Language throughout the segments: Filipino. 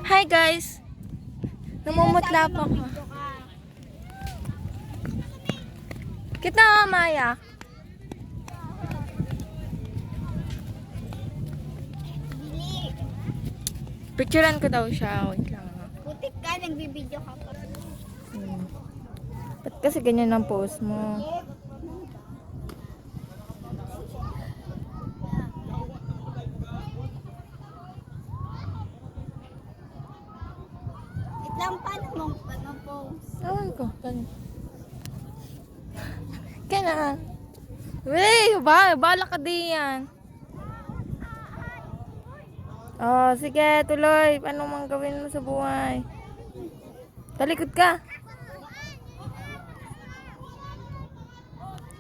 Hi guys! Namumutla pa ako. Kita nga, Maya. Picturean ko daw siya. Wait lang. Putik ka, nagbibideo ka pa. Ba't kasi ganyan ang post mo? Wait lang, paano mong pag-post? Ewan ko. Kaya wey, bala ka din yan. Oh, sige, tuloy. Paano mang gawin mo sa buhay? Talikod ka.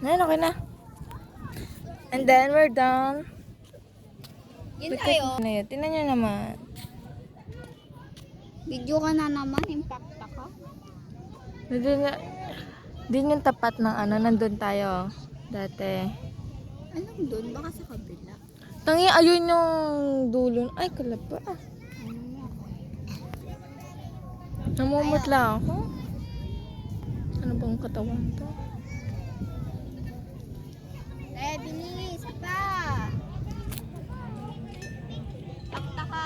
Ngayon, okay na. And then, we're done. Yun tayo. Tingnan nyo naman. Video ka na naman, impacta ka. Din yung tapat ng nandun tayo. Dati. Anong doon? Baka sa kabila. Tangi, ayun yung dulo. Ay, kalaba. Namumutla ako. Ano bang katawan to? Bilis pa! Takta ka!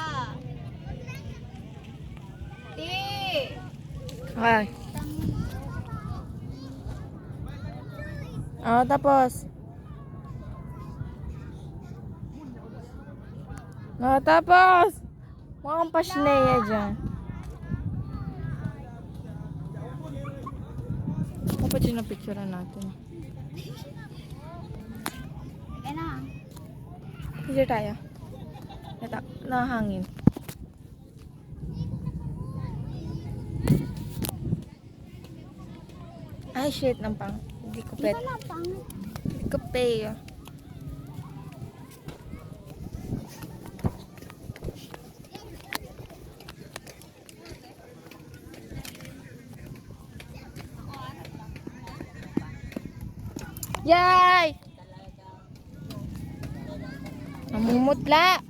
Okay. Tapos. Tapos. Mukhang pasneya dyan. Dapat yun ang picture natin. Sige na. Picture tayo. Ito, nakahangin. Ay, shit, ng pang. Hindi ko pet. Wala pang. Hindi ko pay. Yay! Namumutla.